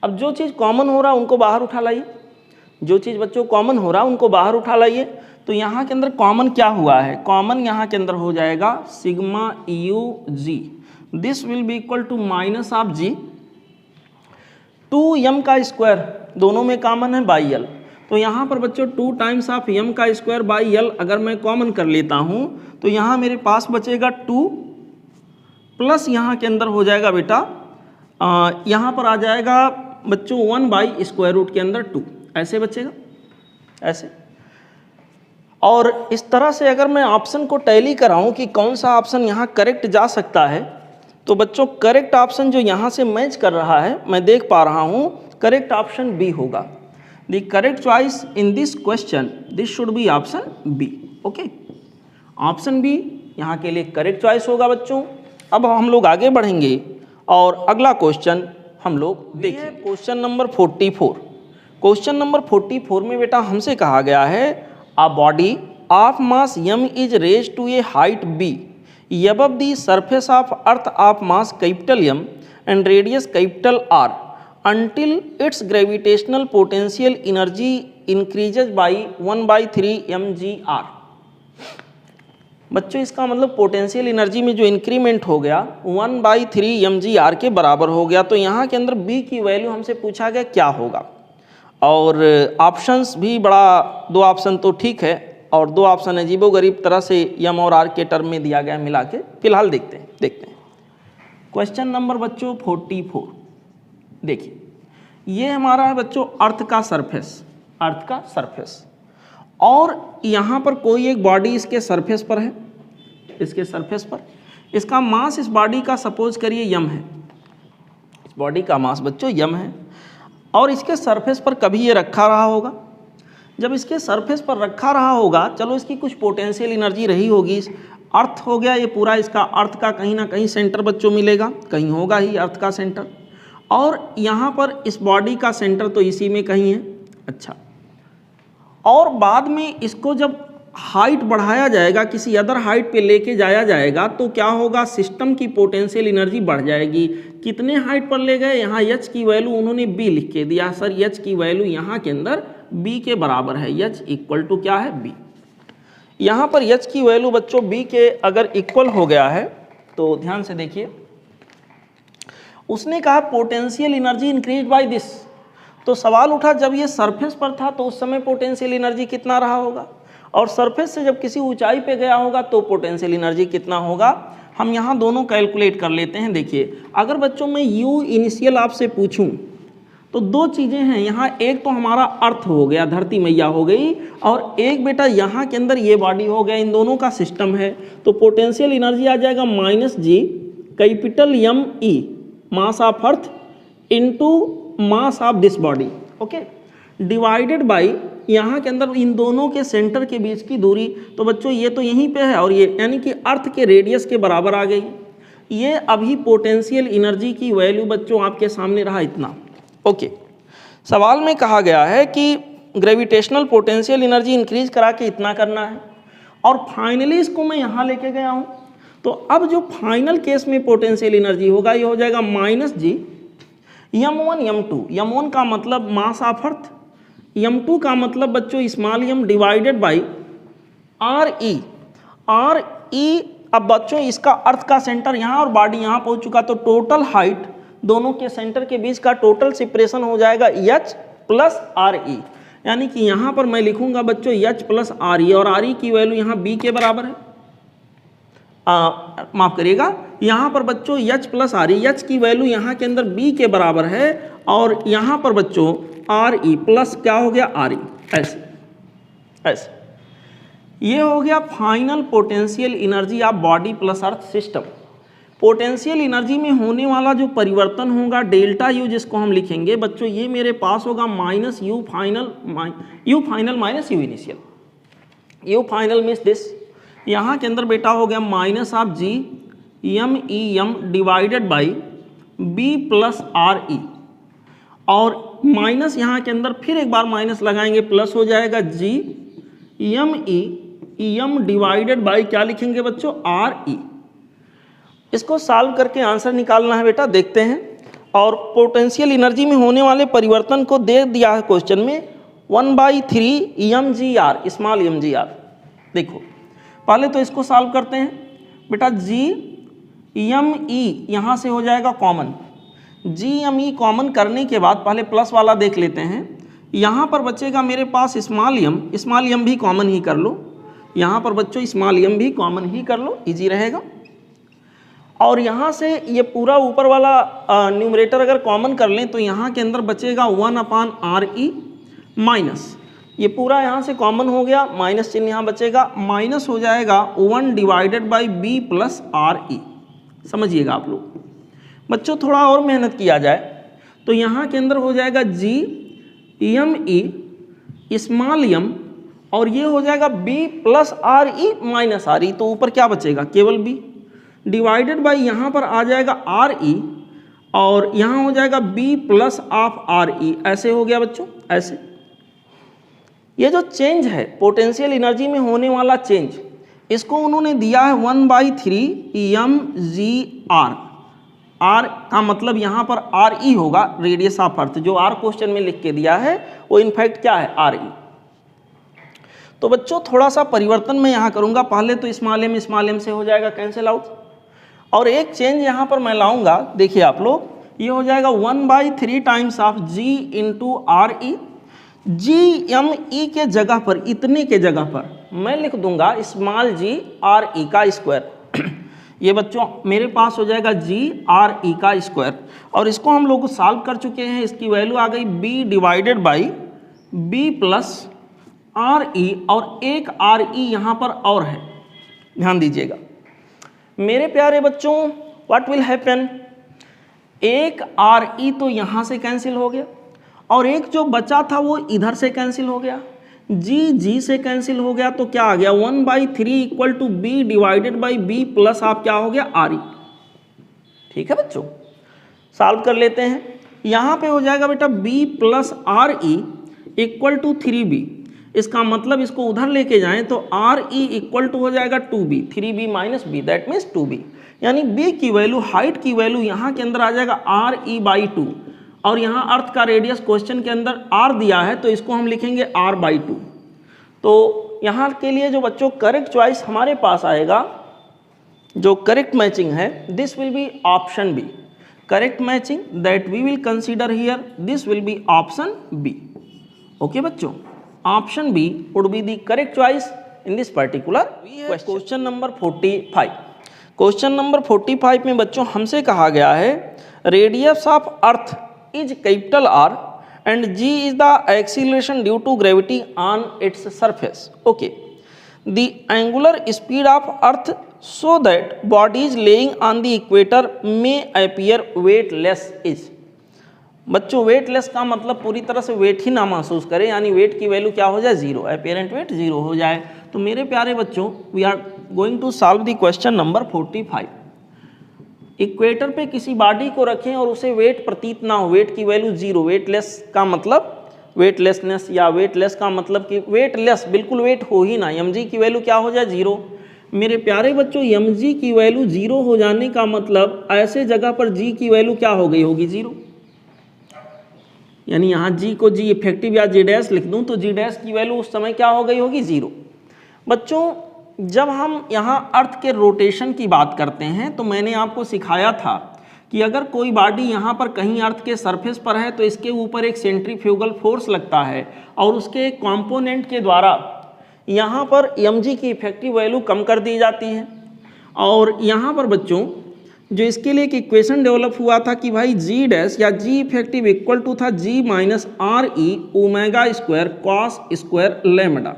अब जो चीज़ कॉमन हो रहा है उनको बाहर उठा लाइए, जो चीज़ बच्चों कॉमन हो रहा है उनको बाहर उठा लाइए। तो यहाँ के अंदर कॉमन क्या हुआ है, कॉमन यहाँ के अंदर हो जाएगा sigma U G, this will be equal to minus of G 2 M का स्क्वायर, दोनों में कॉमन है बाई यल। तो यहाँ पर बच्चों 2 टाइम्स ऑफ यम का स्क्वायर बाई यल अगर मैं कॉमन कर लेता हूँ तो यहाँ मेरे पास बचेगा 2 प्लस यहाँ के अंदर हो जाएगा बेटा यहाँ पर आ जाएगा बच्चों 1/√, के अंदर 2, ऐसे बचेगा, ऐसे। और इस तरह से अगर मैं ऑप्शन को टैली कराऊं कि कौन सा ऑप्शन यहाँ करेक्ट जा सकता है, तो बच्चों करेक्ट ऑप्शन जो यहाँ से मैच कर रहा है, मैं देख पा रहा हूँ, करेक्ट ऑप्शन बी होगा। The correct choice in this question, this should be option B. Okay, option B यहाँ के लिए करेक्ट चॉइस होगा बच्चों। अब हम लोग आगे बढ़ेंगे और अगला क्वेश्चन हम लोग देखेंगे। Question number 44। क्वेश्चन नंबर 44 में बेटा हमसे कहा गया है, a body of mass m is raised to a height b above the surface of earth of mass M and radius R until its gravitational potential energy increases by 1/3 mgr। बच्चों इसका मतलब पोटेंशियल एनर्जी में जो इंक्रीमेंट हो गया 1/3 mgr के बराबर हो गया। तो यहाँ के अंदर b की वैल्यू हमसे पूछा गया क्या होगा, और ऑप्शंस भी बड़ा, 2 ऑप्शन तो ठीक है और 2 ऑप्शन अजीबोगरीब तरह से यम और आर के टर्म में दिया गया मिला के। फिलहाल देखते हैं क्वेश्चन नंबर बच्चों 44। देखिए ये हमारा है बच्चों अर्थ का सरफेस, और यहाँ पर कोई एक बॉडी इसके सरफेस पर है, इसके सरफेस पर, इसका मास इस बॉडी का सपोज करिए यम है, इस बॉडी का मास बच्चों यम है, और इसके सरफेस पर कभी ये रखा रहा होगा। जब इसके सरफेस पर रखा रहा होगा, चलो इसकी कुछ पोटेंशियल एनर्जी रही होगी, अर्थ हो गया ये पूरा, इसका अर्थ का कहीं ना कहीं सेंटर बच्चों मिलेगा, कहीं होगा ही अर्थ का सेंटर, और यहाँ पर इस बॉडी का सेंटर तो इसी में कहीं है। अच्छा, और बाद में इसको जब हाइट बढ़ाया जाएगा, किसी अदर हाइट पे लेके जाया जाएगा, तो क्या होगा, सिस्टम की पोटेंशियल एनर्जी बढ़ जाएगी। कितने हाइट पर ले गए, यहाँ एच की वैल्यू उन्होंने बी लिख के दिया, सर एच की वैल्यू यहाँ के अंदर बी के बराबर है, एच इक्वल टू क्या है बी। यहाँ पर एच की वैल्यू बच्चों बी के अगर इक्वल हो गया है, तो ध्यान से देखिए, उसने कहा potential energy increase by this. तो सवाल उठा, जब ये सरफेस पर था तो उस समय पोटेंशियल एनर्जी कितना रहा होगा, और सरफेस से जब किसी ऊंचाई पे गया होगा तो पोटेंशियल एनर्जी कितना होगा। हम यहाँ दोनों कैलकुलेट कर लेते हैं। देखिए अगर बच्चों मैं यू इनिशियल आपसे पूछूं तो 2 चीज़ें हैं यहाँ, एक तो हमारा अर्थ हो गया, धरती मैया हो गई, और एक बेटा यहाँ के अंदर ये बॉडी हो गया, इन दोनों का सिस्टम है। तो पोटेंशियल एनर्जी आ जाएगा -G capital M/E mass of earth into mass of this body, okay, divided by यहाँ के अंदर इन दोनों के सेंटर के बीच की दूरी। तो बच्चों ये तो यहीं पे है, और ये यानी कि अर्थ के रेडियस के बराबर आ गई। ये अभी पोटेंशियल एनर्जी की वैल्यू बच्चों आपके सामने रहा इतना, ओके। सवाल में कहा गया है कि ग्रेविटेशनल पोटेंशियल एनर्जी इंक्रीज करा के इतना करना है, और फाइनली इसको मैं यहाँ लेके गया हूँ। तो अब जो फाइनल केस में पोटेंशियल एनर्जी होगा ये हो जाएगा -G M1 M2। M1 का मतलब मास ऑफ अर्थ, M2 का मतलब बच्चों small m divided by RE। अब बच्चों इसका अर्थ का सेंटर यहाँ और बॉडी यहाँ पहुँच चुका, तो टोटल हाइट दोनों के सेंटर के बीच का टोटल सेपरेशन हो जाएगा H प्लस RE, यानी कि यहाँ पर मैं लिखूंगा बच्चों H प्लस RE, और RE की वैल्यू यहाँ B के बराबर है। माफ करिएगा, यहाँ पर बच्चों H प्लस RE, H की वैल्यू यहाँ के अंदर B के बराबर है, और यहाँ पर बच्चों RE प्लस क्या हो गया RE, ऐसे ये हो गया final potential energy of body plus earth system. Potential energy में होने वाला जो परिवर्तन होगा डेल्टा यू, जिसको हम लिखेंगे बच्चों, ये मेरे पास होगा -U final minus you initial. You final means this, यहाँ के अंदर बेटा हो गया -G M/E divided by B plus RE, और माइनस यहाँ के अंदर फिर एक बार माइनस लगाएंगे, प्लस हो जाएगा G M/E डिवाइडेड बाई क्या लिखेंगे बच्चों RE। इसको सॉल्व करके आंसर निकालना है बेटा, देखते हैं। और पोटेंशियल एनर्जी में होने वाले परिवर्तन को दे दिया है क्वेश्चन में 1/3 mgr स्मॉल mgr। देखो पहले तो इसको सॉल्व करते हैं बेटा। G M/E यहाँ से हो जाएगा कॉमन, G M/E कॉमन करने के बाद पहले प्लस वाला देख लेते हैं। यहाँ पर बचेगा मेरे पास स्मॉल m भी कॉमन ही कर लो, यहाँ पर बच्चों स्मॉल m भी कॉमन ही कर लो, इजी रहेगा। और यहाँ से ये पूरा ऊपर वाला न्यूमरेटर अगर कॉमन कर लें तो यहाँ के अंदर बचेगा 1/RE माइनस, ये पूरा यहाँ से कॉमन हो गया, माइनस चिन्ह यहाँ बचेगा, माइनस हो जाएगा 1/B + RE। समझिएगा आप लोग बच्चों, थोड़ा और मेहनत किया जाए तो यहाँ के अंदर हो जाएगा GME स्मॉल m और ये हो जाएगा B + RE माइनस RE, तो ऊपर क्या बचेगा, केवल B डिवाइडेड बाई यहाँ पर आ जाएगा RE और यहाँ हो जाएगा B + RE। ऐसे हो गया बच्चों, ऐसे। ये जो चेंज है पोटेंशियल एनर्जी में होने वाला चेंज, इसको उन्होंने दिया है 1/3 mgr। R का मतलब यहाँ पर RE होगा, रेडियस ऑफ अर्थ, जो R क्वेश्चन में लिख के दिया है वो इनफैक्ट क्या है, RE। तो बच्चों थोड़ा सा परिवर्तन मैं यहाँ करूँगा, पहले तो स्मॉल m से हो जाएगा कैंसिल आउट, और एक चेंज यहाँ पर मैं लाऊंगा, देखिए आप लोग, ये हो जाएगा 1/3 times of G × RE। GME के जगह पर, इतने के जगह पर मैं लिख दूंगा स्मॉल g RE का स्क्वायर। ये बच्चों मेरे पास हो जाएगा G RE का स्क्वायर, और इसको हम लोग सॉल्व कर चुके हैं, इसकी वैल्यू आ गई B divided by B + RE, और एक RE यहाँ पर और है, ध्यान दीजिएगा मेरे प्यारे बच्चों। व्हाट विल हैपन, एक RE तो यहाँ से कैंसिल हो गया और एक जो बचा था वो इधर से कैंसिल हो गया, G से कैंसिल हो गया, तो क्या आ गया 1/3 = B डिवाइडेड बाई B + आप क्या हो गया RE। ठीक है बच्चों, सॉल्व कर लेते हैं। यहाँ पे हो जाएगा बेटा B + RE = 3B, इसका मतलब इसको उधर लेके जाएं तो RE = हो जाएगा 2B, 3B - B that means 2B, यानी B की वैल्यू, हाइट की वैल्यू यहाँ के अंदर आ जाएगा RE/2, और यहाँ अर्थ का रेडियस क्वेश्चन के अंदर R दिया है तो इसको हम लिखेंगे R/2। तो यहाँ के लिए जो बच्चों करेक्ट चॉइस हमारे पास आएगा, जो करेक्ट मैचिंग है, this will be option B। Correct matching that we will consider here, this will be option B। Okay बच्चों, option B would be the correct choice in this particular question number 45। Question number 45 में बच्चों हमसे कहा गया है radius of earth is capital R and G is the acceleration due to gravity on its surface. Okay, the angular speed of earth so that bodies laying on the equator may appear weightless is। बच्चों वेटलेस का मतलब पूरी तरह से वेट ही ना महसूस करें, यानी वेट की वैल्यू क्या हो जाए, 0, अपेरेंट वेट 0 हो जाए। तो मेरे प्यारे बच्चों we are going to solve the question number 45। Equator पे किसी बॉडी को रखें और उसे वेट प्रतीत ना हो, वेट की वैल्यू 0, वेटलेस का मतलब वेटलेसनेस, या वेटलेस का मतलब कि वेटलेस, बिल्कुल वेट हो ही ना, mg की वैल्यू क्या हो जाए, 0। मेरे प्यारे बच्चों mg की वैल्यू 0 हो जाने का मतलब ऐसे जगह पर g की वैल्यू क्या हो गई होगी, 0, यानी यहाँ g को g इफेक्टिव या g' लिख दूँ तो g' की वैल्यू उस समय क्या हो गई होगी, 0। बच्चों जब हम यहाँ अर्थ के रोटेशन की बात करते हैं तो मैंने आपको सिखाया था कि अगर कोई बॉडी यहाँ पर कहीं अर्थ के सरफेस पर है तो इसके ऊपर एक सेंट्रीफ्यूगल फोर्स लगता है और उसके एक कंपोनेंट के द्वारा यहाँ पर mg की इफेक्टिव वैल्यू कम कर दी जाती है। और यहाँ पर बच्चों जो इसके लिए एक इक्वेशन डेवलप हुआ था कि भाई g' या g इफेक्टिव इक्वल टू था G - RE ω² cos² लैम्डा।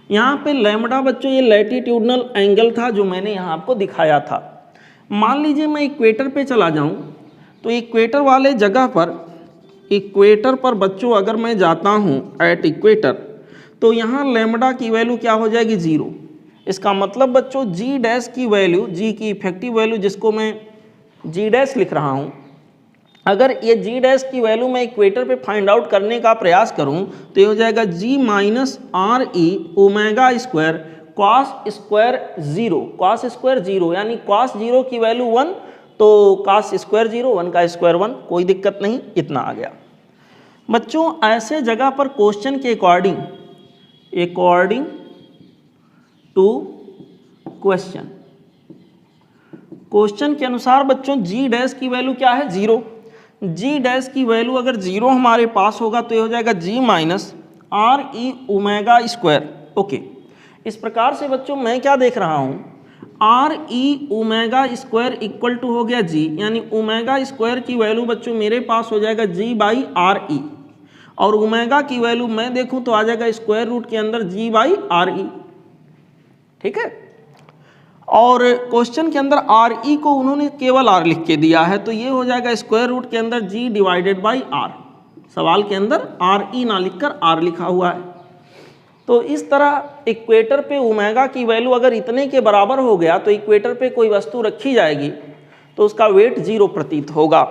यहाँ पे लैम्डा बच्चों ये लैटिट्यूडनल एंगल था जो मैंने यहाँ आपको दिखाया था। मान लीजिए मैं इक्वेटर पे चला जाऊँ तो इक्वेटर वाले जगह पर, इक्वेटर पर बच्चों अगर मैं जाता हूँ एट इक्वेटर, तो यहाँ लैम्डा की वैल्यू क्या हो जाएगी, 0। इसका मतलब बच्चों g' की वैल्यू, g की इफेक्टिव वैल्यू जिसको मैं g' लिख रहा हूँ, अगर ये g' की वैल्यू मैं इक्वेटर पे फाइंड आउट करने का प्रयास करूं तो ये हो जाएगा G - RE ω² cos² 0, यानी cos 0 की वैल्यू 1 तो cos² 0, 1 का स्क्वायर 1, कोई दिक्कत नहीं, इतना आ गया। बच्चों ऐसे जगह पर क्वेश्चन के अकॉर्डिंग टू क्वेश्चन के अनुसार बच्चों g' की वैल्यू क्या है, 0। g' की वैल्यू अगर 0 हमारे पास होगा तो ये हो जाएगा G - RE ω²। ओके, इस प्रकार से बच्चों मैं क्या देख रहा हूँ, R E omega square equal to हो गया जी, यानी ओमेगा स्क्वायर की वैल्यू बच्चों मेरे पास हो जाएगा जी बाई आर ई, और ओमेगा की वैल्यू मैं देखूं तो आ जाएगा स्क्वायर रूट के अंदर जी बाई आर ई। ठीक है, और क्वेश्चन के अंदर आर ई को उन्होंने केवल आर लिख के दिया है, तो ये हो जाएगा स्क्वायर रूट के अंदर जी डिवाइडेड बाई आर। सवाल के अंदर आर ई ना लिखकर आर लिखा हुआ है। तो इस तरह इक्वेटर पे ओमेगा की वैल्यू अगर इतने के बराबर हो गया तो इक्वेटर पे कोई वस्तु रखी जाएगी तो उसका वेट 0 प्रतीत होगा।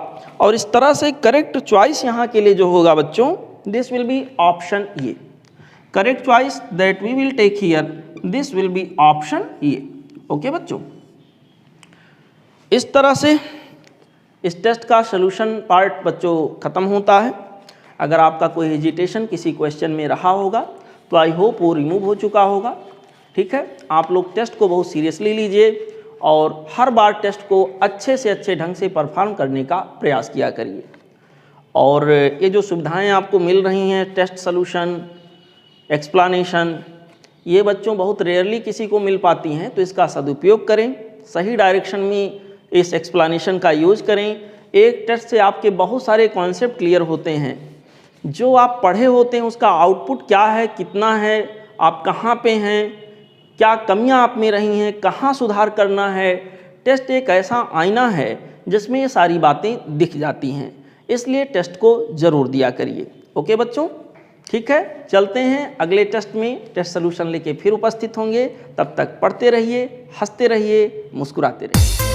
और इस तरह से करेक्ट चॉइस यहाँ के लिए जो होगा बच्चों, this will be option A. Correct choice that we will take here, this will be option A. Okay बच्चों, इस तरह से इस टेस्ट का सॉल्यूशन पार्ट बच्चों खत्म होता है। अगर आपका कोई हेजिटेशन किसी क्वेश्चन में रहा होगा तो आई होप वो रिमूव हो चुका होगा। ठीक है, आप लोग टेस्ट को बहुत सीरियसली लीजिए और हर बार टेस्ट को अच्छे से अच्छे ढंग से परफॉर्म करने का प्रयास किया करिए। और ये जो सुविधाएं आपको मिल रही हैं, टेस्ट सॉल्यूशन, एक्सप्लेनेशन, ये बच्चों बहुत रेयरली किसी को मिल पाती हैं, तो इसका सदुपयोग करें, सही डायरेक्शन में इस एक्सप्लेनेशन का यूज करें। एक टेस्ट से आपके बहुत सारे कॉन्सेप्ट क्लियर होते हैं। जो आप पढ़े होते हैं उसका आउटपुट क्या है, कितना है, आप कहाँ पे हैं, क्या कमियां आप में रही हैं, कहाँ सुधार करना है। टेस्ट एक ऐसा आईना है जिसमें ये सारी बातें दिख जाती हैं, इसलिए टेस्ट को ज़रूर दिया करिए। ओके बच्चों, ठीक है, चलते हैं अगले टेस्ट में, टेस्ट सोल्यूशन लेके फिर उपस्थित होंगे। तब तक पढ़ते रहिए, हंसते रहिए, मुस्कुराते रहिए।